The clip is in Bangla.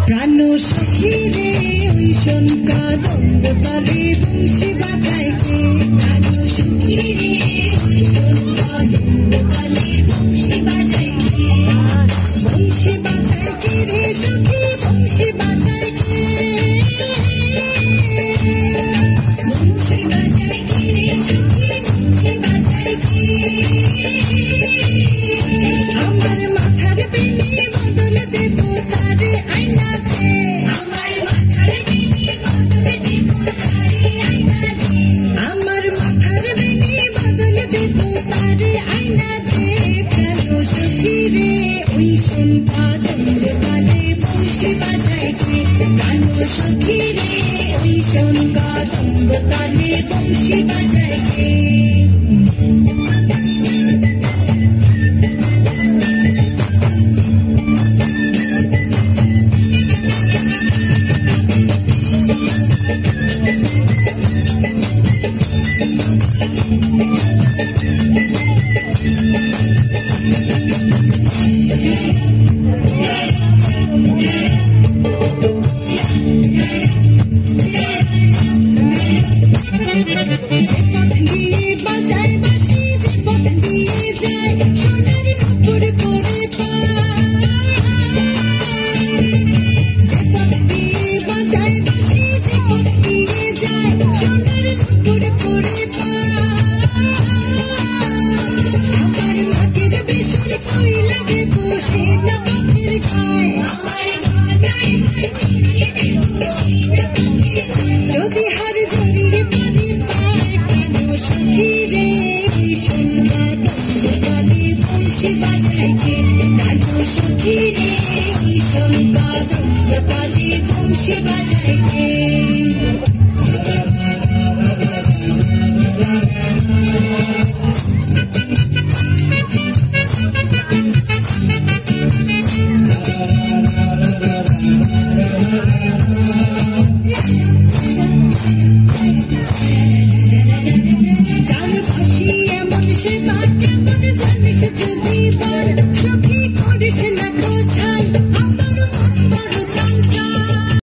প্রাণ সখী রে ওই শোন কদম্ব তলে বংশী বাজায় কে প্রাণ সখী রে ওই শোন কদম্ব তলে বংশী বাজায় কে বংশী বাজায় কে রে সখী বংশী বাজায় কে বংশী বাজায় কে রে সখী বংশী বাজায় কে আমার মাথার বেনি বদল দেব তারে আইনাতে আমার মাথার বেনি বদল দেব তারে আইনাতে আমার মাথার বেনি বদল দেব তারে আইনাতে প্রাণ সখী রে ওই শোন কদম্ব তলে বংশী বাজায় কে প্রাণ সখী রে ওই শোন কদম্ব তলে বংশী বাজায়